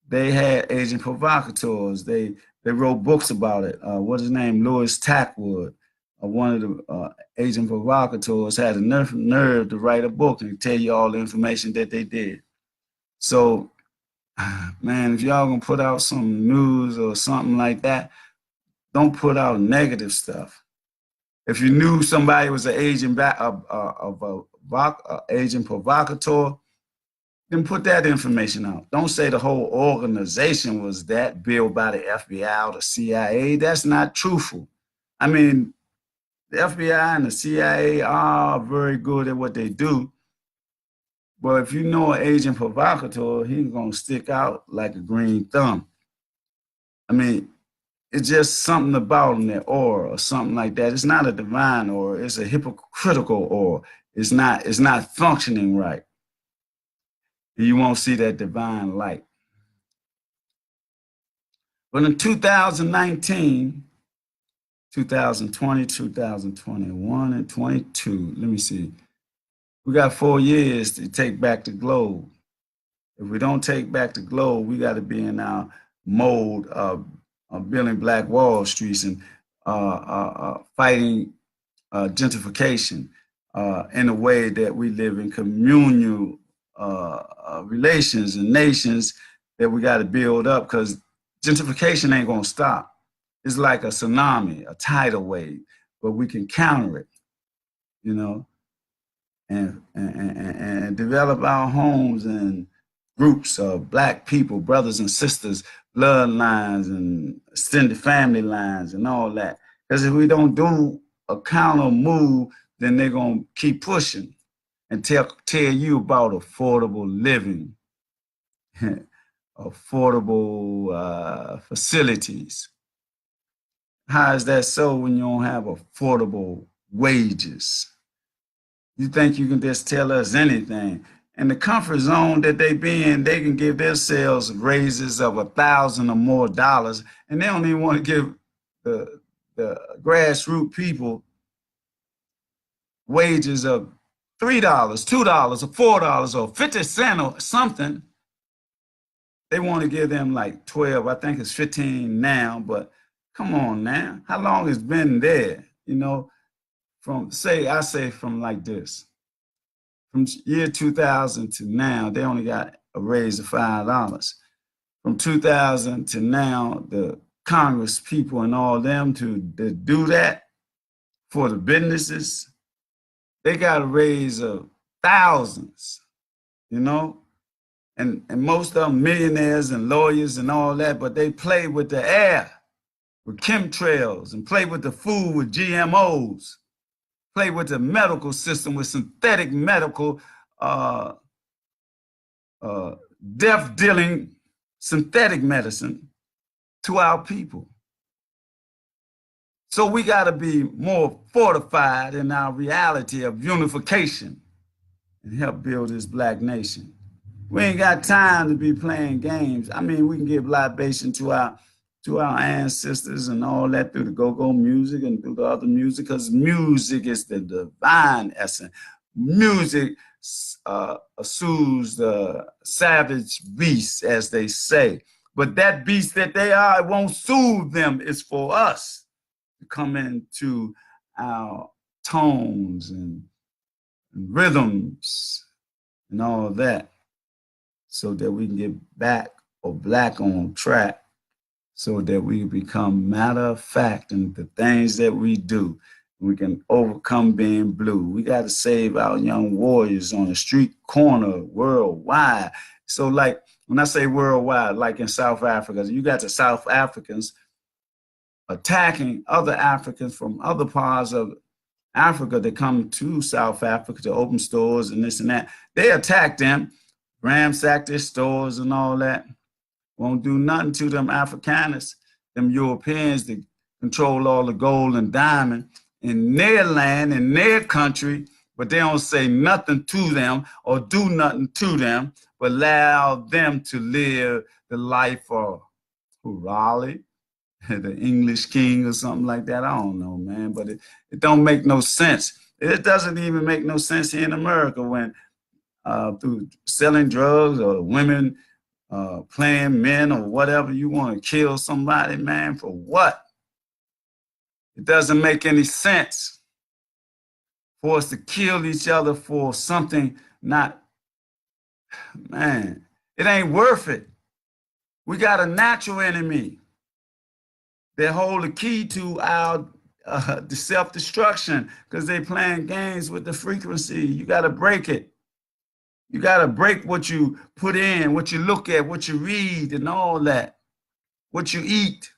they had agent provocateurs. They wrote books about it. What's his name? Louis Tackwood, one of the agent provocateurs, had a nerve to write a book and tell you all the information that they did. So, man, if y'all gonna put out some news or something like that, don't put out negative stuff. If you knew somebody was an agent agent provocateur, then put that information out. Don't say the whole organization was that built by the FBI or the CIA. That's not truthful. I mean, the FBI and the CIA are very good at what they do. But if you know an agent provocateur, he's going to stick out like a green thumb. I mean, it's just something about him, that aura or something like that. It's not a divine aura. It's a hypocritical aura. It's not functioning right. You won't see that divine light. But in 2019, 2020, 2021, and 22, let me see. We got 4 years to take back the globe. If we don't take back the globe, we got to be in our mode of building Black Wall Streets and fighting gentrification in a way that we live in communal relations and nations that we got to build up, because gentrification ain't going to stop. It's like a tsunami, a tidal wave, but we can counter it, you know, and develop our homes and groups of Black people, brothers and sisters, bloodlines and extended family lines and all that. Because if we don't do a counter move, then they're going to keep pushing and tell you about affordable living, affordable facilities. How is that so when you don't have affordable wages? You think you can just tell us anything? In the comfort zone that they be in, they can give themselves raises of $1,000 or more, and they don't even want to give the grassroots people wages of $3, $2, or $4, or 50 cents or something. They want to give them like 12. I think it's 15 now, but come on now. How long it's been there? You know, from from like this. From year 2000 to now, they only got a raise of $5. From 2000 to now, the Congress people and all them to do that for the businesses, they got a raise of thousands, you know? And most of them millionaires and lawyers and all that, but they play with the air, with chemtrails, and play with the food with GMOs, play with the medical system with synthetic medical, death-dealing synthetic medicine to our people. So we got to be more fortified in our reality of unification and help build this Black nation. We ain't got time to be playing games. I mean, we can give libation to our ancestors and all that through the go-go music and through the other music, because music is the divine essence. Music soothes the savage beast, as they say. But that beast that they are, it won't soothe them. It's for us to come into our tones and rhythms and all that, so that we can get back or Black on track, so that we become matter of fact in the things that we do. We can overcome being blue. We got to save our young warriors on the street corner worldwide. So like when I say worldwide, like in South Africa, you got the South Africans attacking other Africans from other parts of Africa that come to South Africa to open stores and this and that. They attack them, ransack their stores and all that. Won't do nothing to them Afrikaners, them Europeans that control all the gold and diamond in their land, in their country, but they don't say nothing to them or do nothing to them, but allow them to live the life of Raleigh, the English king or something like that. I don't know, man, but it don't make no sense. It doesn't even make no sense here in America when through selling drugs or women playing men or whatever, you want to kill somebody, man, for what? It doesn't make any sense for us to kill each other for something not, man, it ain't worth it. We got a natural enemy that hold the key to our the self-destruction because they playing games with the frequency. You got to break it. You got to break what you put in, what you look at, what you read and all that, what you eat,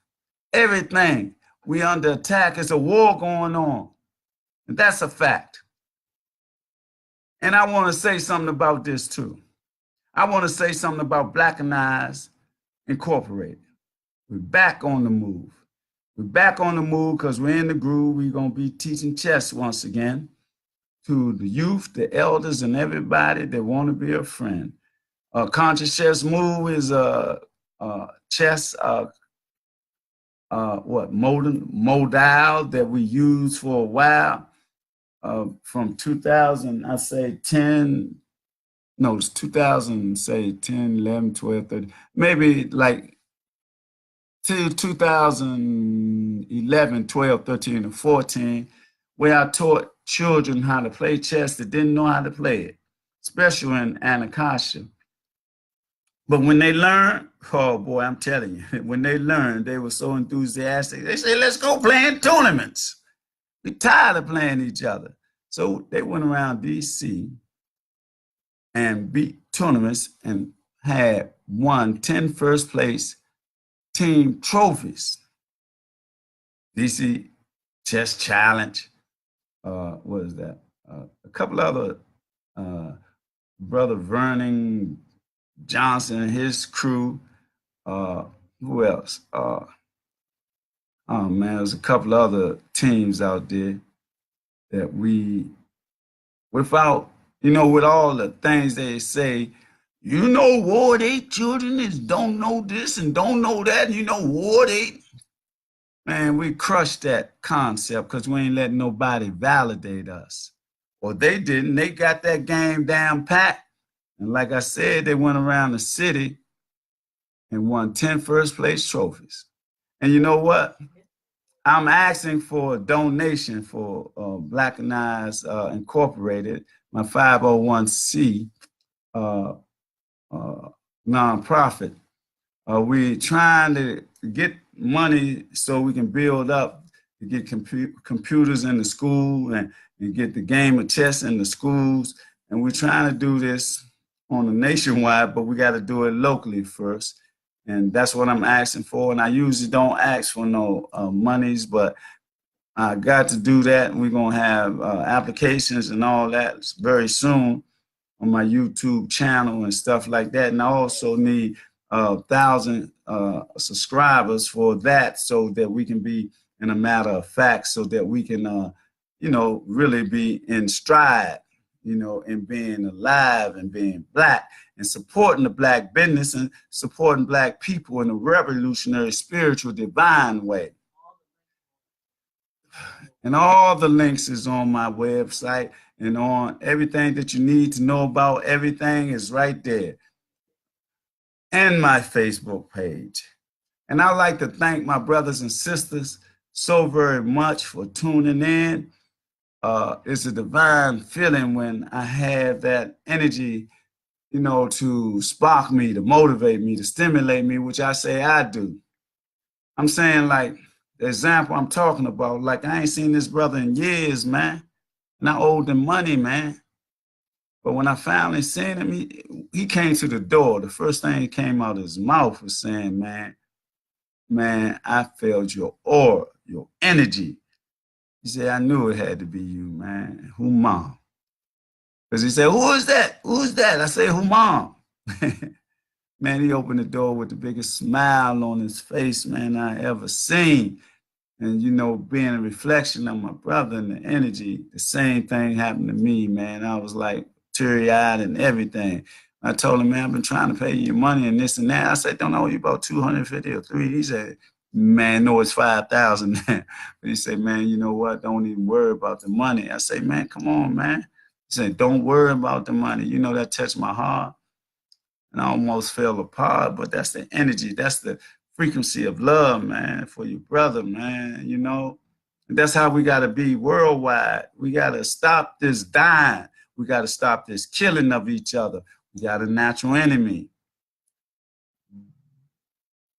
everything. We under attack. It's a war going on. And that's a fact. And I want to say something about this too. I want to say something about Blackanized Incorporated. We're back on the move. We're back on the move because we're in the groove. We're going to be teaching chess once again to the youth, the elders, and everybody that want to be a friend. Conscious Chess Move is a chess modal that we used for a while from 2000, I say 10, no, it's 2000, say 10, 11, 12, 30, maybe like to 2011, 12, 13, and 14, where I taught children how to play chess that didn't know how to play it, especially in Anacostia. But when they learned, oh boy, I'm telling you, when they learned, they were so enthusiastic. They said, let's go play in tournaments. We're tired of playing each other. So they went around DC and beat tournaments and had won 10 first place team trophies. DC Chess Challenge. What is that? A couple other, Brother Vernon Johnson and his crew. Who else? Oh man, there's a couple other teams out there that without, with all the things they say, Ward 8 children don't know this and don't know that, Ward 8. Man, we crushed that concept because we ain't letting nobody validate us. Or they didn't. They got that game down pat. And like I said, they went around the city and won 10 first place trophies. And you know what? I'm asking for a donation for Blackanized Incorporated, my 501c nonprofit. We're trying to get money so we can build up to get computers in the school and get the game of chess in the schools. And we're trying to do this on a nationwide, but we got to do it locally first. And that's what I'm asking for. And I usually don't ask for no monies, but I got to do that. And we're going to have applications and all that very soon on my YouTube channel and stuff like that. And I also need 1,000 subscribers for that so that we can be in a matter of fact, so that we can, really be in stride, in being alive and being Black and supporting the Black business and supporting Black people in a revolutionary, spiritual, divine way. And all the links is on my website and on everything that you need to know about everything is right there. And my Facebook page. And I'd like to thank my brothers and sisters so very much for tuning in. It's a divine feeling when I have that energy, to spark me, to motivate me, to stimulate me, which I say I do. I'm saying, like, the example I'm talking about, like, I ain't seen this brother in years, man. And I owed him money, man. But when I finally seen him, he came to the door. The first thing that came out of his mouth was saying, man, I felt your aura, your energy. He said, I knew it had to be you, man. Humam. Because he said, who is that? Who's that? I said, Humam. Man, he opened the door with the biggest smile on his face, man, I ever seen. And, you know, being a reflection of my brother and the energy, the same thing happened to me, man. I was like teary-eyed and everything. I told him, man, I've been trying to pay you your money and this and that. I said, don't know you about 250 or three. He said, man, no, it's 5,000. But he said, man, you know what? Don't even worry about the money. I say, man, come on, man. He said, don't worry about the money. You know, that touched my heart. And I almost fell apart, but that's the energy. That's the frequency of love, man, for your brother, man, you know. And that's how we got to be worldwide. We got to stop this dying. We got to stop this killing of each other. We got a natural enemy.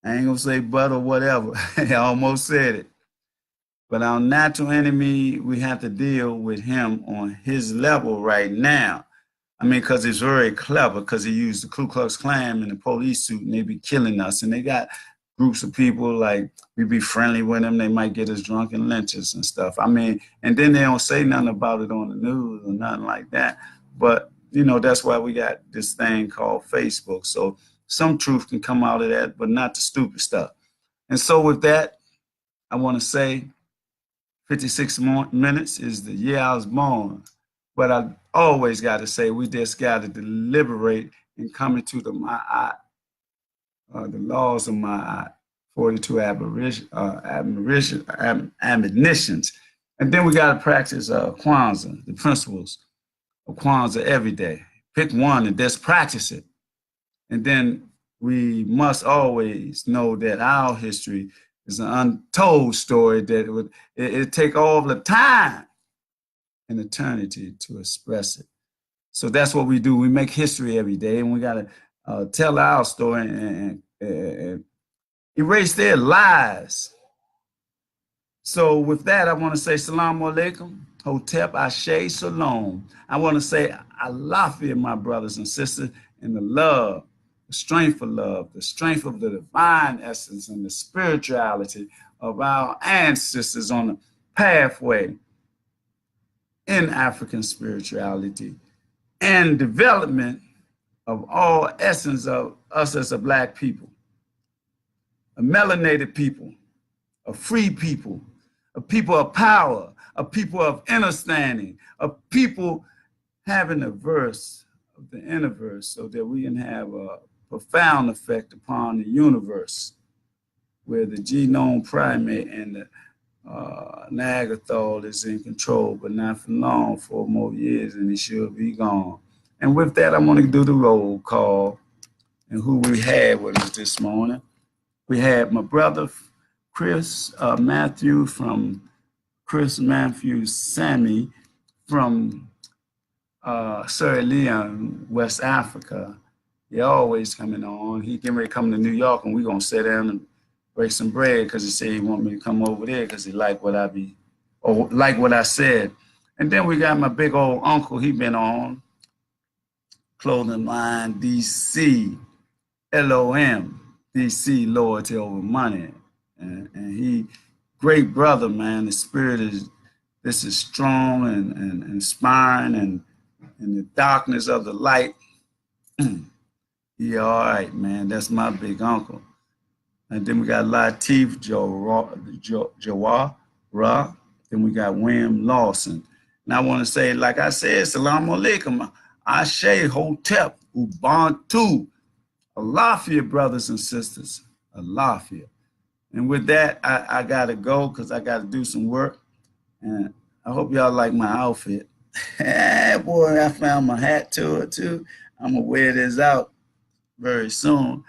I ain't going to say but or whatever. I almost said it. But our natural enemy, we have to deal with him on his level right now. I mean, because he's very clever, because he used the Ku Klux Klan in the police suit, and they be killing us. And they got groups of people, like, we be friendly with them. They might get us drunk and lynch us and stuff. I mean, and then they don't say nothing about it on the news or nothing like that. But, you know, that's why we got this thing called Facebook. So some truth can come out of that, but not the stupid stuff. And so with that, I want to say 56 minutes is the year I was born. But I always got to say, we just got to deliberate and come into the laws of my 42 admonitions. And then we got to practice Kwanzaa, the principles of Kwanzaa every day. Pick one and just practice it. And then we must always know that our history is an untold story that it take all the time and eternity to express it. So that's what we do. We make history every day, and we got to tell our story and erase their lies. So with that, I want to say Salaam Alaikum, Hotep, Ashe, Shalom. I want to say Alafia, my brothers and sisters, and the love, the strength of love, the strength of the divine essence and the spirituality of our ancestors on the pathway in African spirituality and development of all essence of us as a Black people, a melanated people, a free people, a people of power, a people of understanding, a people having a verse of the universe so that we can have a profound effect upon the universe, where the genome primate and the Neanderthal is in control, but not for long, 4 more years, and it should be gone. And with that, I'm going to do the roll call and who we had with us this morning. We had my brother, Chris Matthew from Chris Matthew Sammy from Sierra Leone, West Africa. He always coming on. He getting ready to come to New York, and we're going to sit down and break some bread because he said he want me to come over there because he like what I said. And then we got my big old uncle. He been on clothing line DC, LOM, DC, loyalty over money. And he, great brother, man. The spirit is strong and inspiring, and in the darkness of the light, yeah, all right, man. That's my big uncle. And then we got Latif Jawara. Then we got William Lawson. And I want to say, like I said, Salaam Alaikum, Ashe, Hotep, Ubuntu, Alafia, brothers and sisters, Alafia. And with that, I got to go because I got to do some work. And I hope y'all like my outfit. Boy, I found my hat to it too. I'm going to wear this out very soon.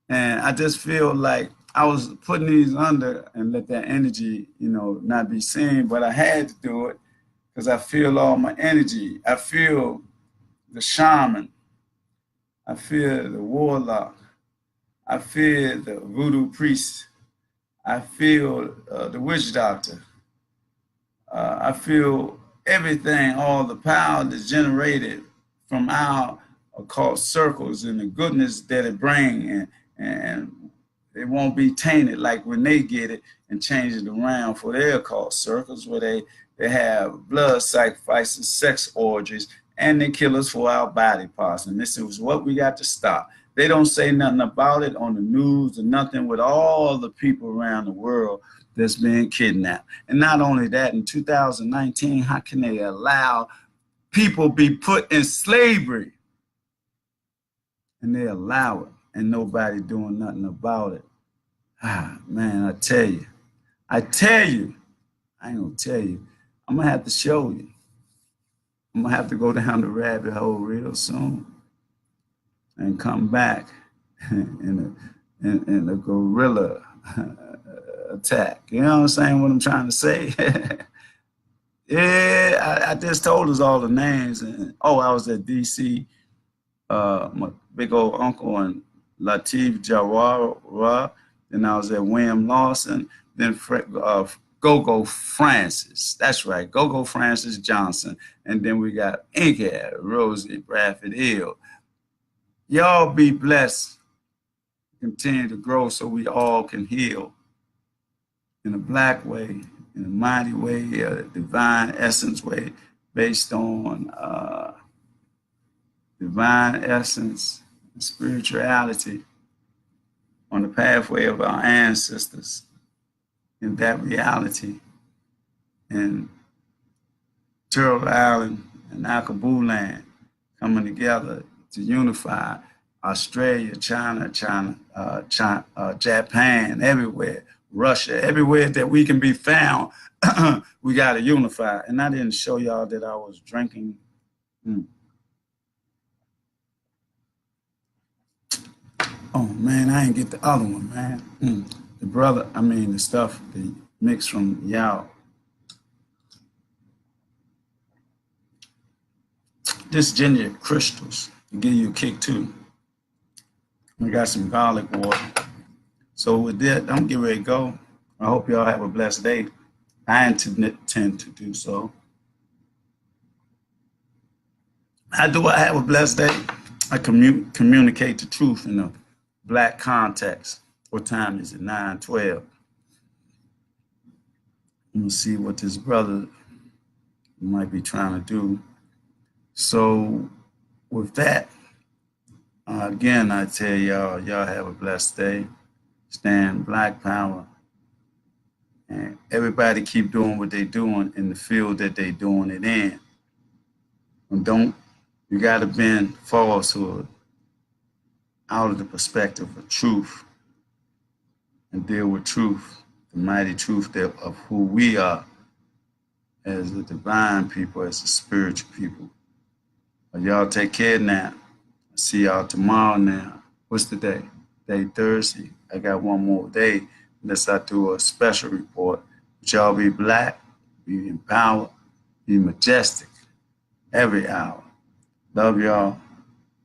And I just feel like I was putting these under and let that energy, you know, not be seen, but I had to do it because I feel all my energy. I feel the shaman. I feel the warlock. I feel the voodoo priest. I feel the witch doctor. I feel everything, all the power that's generated from our occult circles and the goodness that it brings, and it won't be tainted like when they get it and change it around for their occult circles where they have blood sacrifices, sex orgies, and they kill us for our body parts. And this is what we got to stop. They don't say nothing about it on the news or nothing with all the people around the world that's being kidnapped. And not only that, in 2019, how can they allow people be put in slavery? And they allow it, and nobody doing nothing about it. Ah, man, I tell you, I ain't gonna tell you, I'm gonna have to show you. I'm gonna have to go down the rabbit hole real soon and come back in a guerrilla attack. You know what I'm saying? What I'm trying to say? Yeah, I just told us all the names. And oh, I was at DC. My big old uncle and Latif Jawara. Then I was at William Lawson. Then Go-Go Francis. That's right, Go-Go Francis Johnson. And then we got Inkhead, Rosie Bradford Hill. Y'all be blessed. Continue to grow so we all can heal in a black way, in a mighty way, a divine essence way, based on divine essence and spirituality on the pathway of our ancestors in that reality. And Turtle Island and Akabu land coming together to unify Australia, China, Japan, everywhere, Russia, everywhere that we can be found, we got to unify. And I didn't show y'all that I was drinking. Oh man, I ain't get the other one, man. The stuff, the mix from y'all. This ginger crystals to give you a kick too. We got some garlic water. So with that, I'm getting ready to go. I hope y'all have a blessed day. I intend to do so. How do I have a blessed day? I communicate the truth in a black context. What time is it? 9:12. Let me see what this brother might be trying to do. So with that, again, I tell y'all have a blessed day. Stand Black Power. And everybody keep doing what they're doing in the field that they're doing it in. And you got to bend falsehood out of the perspective of truth and deal with truth, the mighty truth of who we are as a divine people, as a spiritual people. Y'all take care now. I'll see y'all tomorrow now. What's the day? Day Thursday. I got one more day unless I do a special report. But y'all be black, be empowered, be majestic every hour. Love y'all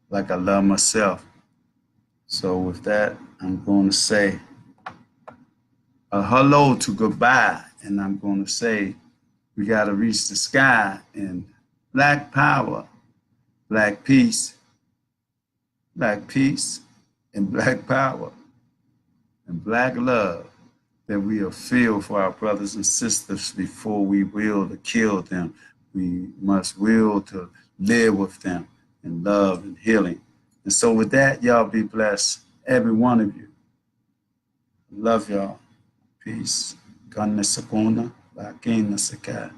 like I love myself. So with that, I'm going to say a hello to goodbye. And I'm going to say we got to reach the sky in black power, black peace, and black power, and black love that we'll feel for our brothers and sisters before we will to kill them. We must will to live with them in love and healing. And so with that, y'all be blessed, every one of you. Love y'all. Peace. Ganna sakuna, bakina sakai.